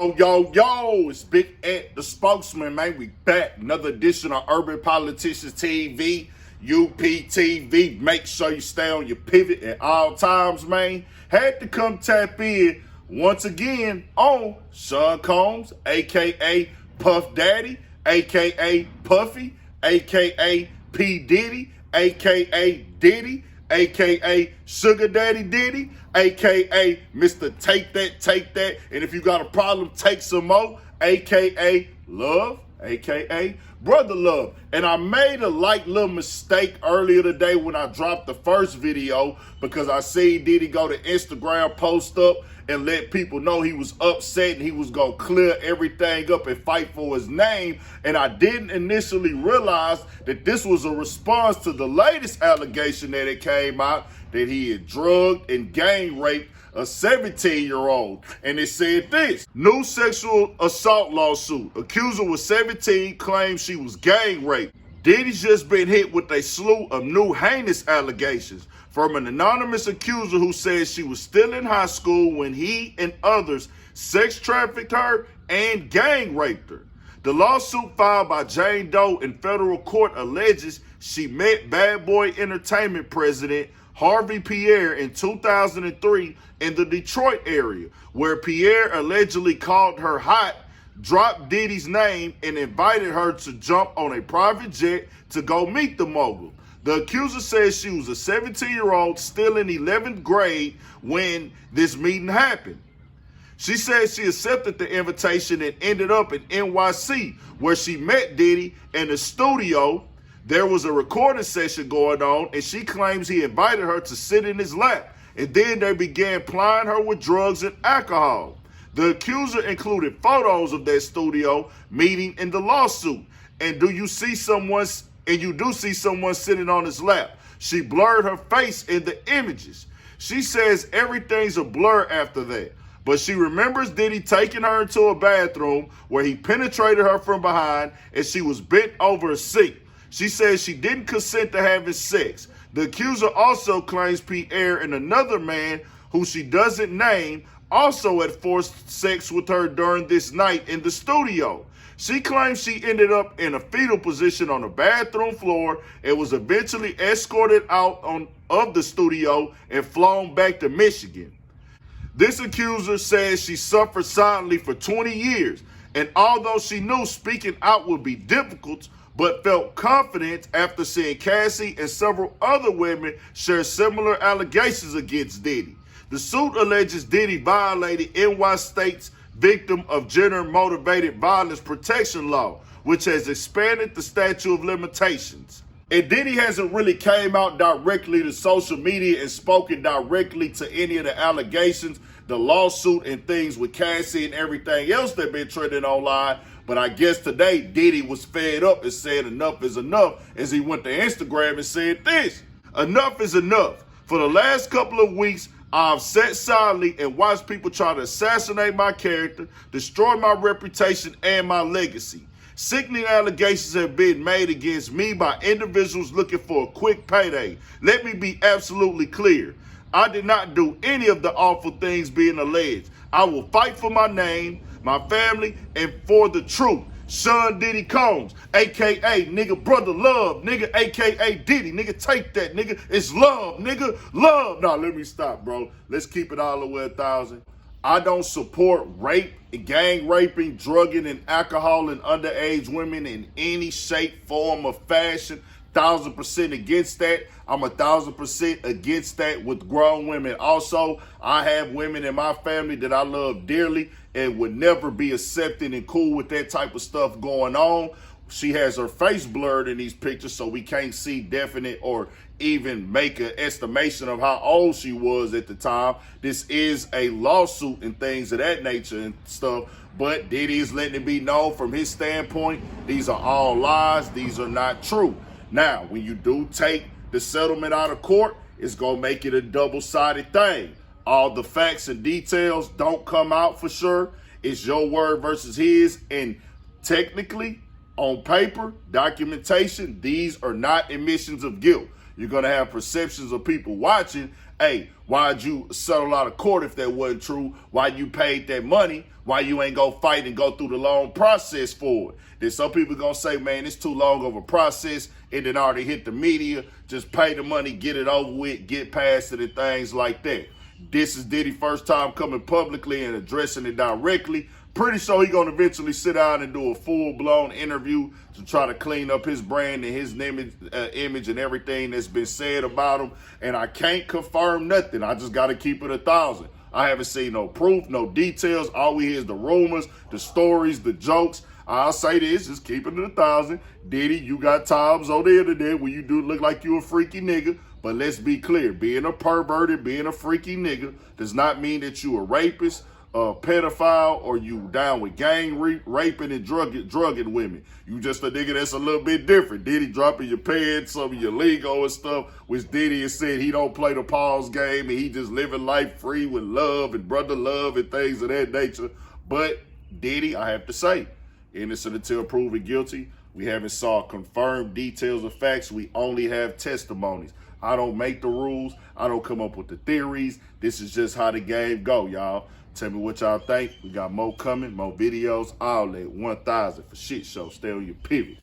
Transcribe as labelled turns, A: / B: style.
A: Yo, it's Big Ed, the spokesman, man. We back. Another edition of Urban Politicians TV, UPTV. Make sure you stay on your pivot at all times, man. Had to come tap in once again on Sean Combs, a.k.a. Puff Daddy, a.k.a. Puffy, a.k.a. P. Diddy, a.k.a. Diddy, a.k.a. Sugar Daddy Diddy, a.k.a. Mr. Take That, and if you got a problem, take some more, a.k.a. Love, a.k.a. Brother Love. And I made a little mistake earlier today when I dropped the first video because I see Diddy go to Instagram, post up, and let people know he was upset and he was going to clear everything up and fight for his name. And I didn't initially realize that this was a response to the latest allegation that it came out that he had drugged and gang raped a 17-year-old. And it said this: new sexual assault lawsuit. Accuser was 17, claims she was gang raped. Diddy's just been hit with a slew of new heinous allegations from an anonymous accuser who says she was still in high school when he and others sex trafficked her and gang raped her. The lawsuit filed by Jane Doe in federal court alleges she met Bad Boy Entertainment president Harvey Pierre in 2003 in the Detroit area, where Pierre allegedly called her hot, dropped Diddy's name, and invited her to jump on a private jet to go meet the mogul. The accuser says she was a 17-year-old still in 11th grade when this meeting happened. She says she accepted the invitation and ended up in NYC, where she met Diddy in the studio. There was a recording session going on, and she claims he invited her to sit in his lap, and then they began plying her with drugs and alcohol. The accuser included photos of that studio meeting in the lawsuit. And you do see someone sitting on his lap. She blurred her face in the images. She says everything's a blur after that. But she remembers Diddy taking her into a bathroom where he penetrated her from behind and she was bent over a sink. She says she didn't consent to having sex. The accuser also claims Pierre and another man, who she doesn't name, also had forced sex with her during this night in the studio. She claims she ended up in a fetal position on the bathroom floor and was eventually escorted out of the studio and flown back to Michigan. This accuser says she suffered silently for 20 years, and although she knew speaking out would be difficult, but felt confident after seeing Cassie and several other women share similar allegations against Diddy. The suit alleges Diddy violated NY State's Victim of Gender-Motivated Violence Protection Law, which has expanded the statute of limitations. And Diddy hasn't really came out directly to social media and spoken directly to any of the allegations, the lawsuit and things with Cassie and everything else that been trending online. But I guess today Diddy was fed up and said enough is enough as he went to Instagram and said this: enough is enough. For the last couple of weeks, I've sat silently and watched people try to assassinate my character, destroy my reputation and my legacy. Sickening allegations have been made against me by individuals looking for a quick payday. Let me be absolutely clear. I did not do any of the awful things being alleged. I will fight for my name, my family, and for the truth. Sean Diddy Combs, a.k.a. nigga Brother Love, nigga, a.k.a. Diddy, nigga, take that, nigga. It's love, nigga, love. Nah, let me stop, bro. Let's keep it all the way 1,000. I don't support rape, gang raping, drugging, and alcohol in underage women in any shape, form, or fashion. 1,000% against that. I'm 1,000% against that with grown women. Also, I have women in my family that I love dearly and would never be accepting and cool with that type of stuff going on. She has her face blurred in these pictures, so we can't see definite or even make an estimation of how old she was at the time. This is a lawsuit and things of that nature and stuff, but Diddy is letting it be known from his standpoint, these are all lies, these are not true. Now, when you do take the settlement out of court, it's going to make it a double-sided thing. All the facts and details don't come out for sure. It's your word versus his, and technically, on paper, documentation, these are not admissions of guilt. You're going to have perceptions of people watching Hey, why'd you settle out of court if that wasn't true? Why you paid that money? Why you ain't go fight and go through the long process for it? Then some people gonna say, man, it's too long of a process. It done already hit the media. Just pay the money, get it over with, get past it and things like that. This is Diddy first time coming publicly and addressing it directly. Pretty sure he gonna eventually sit down and do a full-blown interview to try to clean up his brand and his image and everything that's been said about him. And I can't confirm nothing. I just gotta keep it 1,000. I haven't seen no proof, no details. All we hear is the rumors, the stories, the jokes. I'll say this, just keep it 1,000. Diddy, you got times on the internet where you do look like you a freaky nigga. But let's be clear, being a pervert and being a freaky nigga does not mean that you a rapist, a pedophile, or you down with gang raping and drugging women. You just a nigga that's a little bit different. Diddy dropping your pants, some of your lingo and stuff, which Diddy has said he don't play the pause game and he just living life free with love and brother love and things of that nature. But Diddy, I have to say, innocent until proven guilty. We haven't saw confirmed details of facts. We only have testimonies. I don't make the rules. I don't come up with the theories. This is just how the game go, y'all. Tell me what y'all think. We got more coming, more videos, all that. 1,000 for shit show. Stay on your pivot.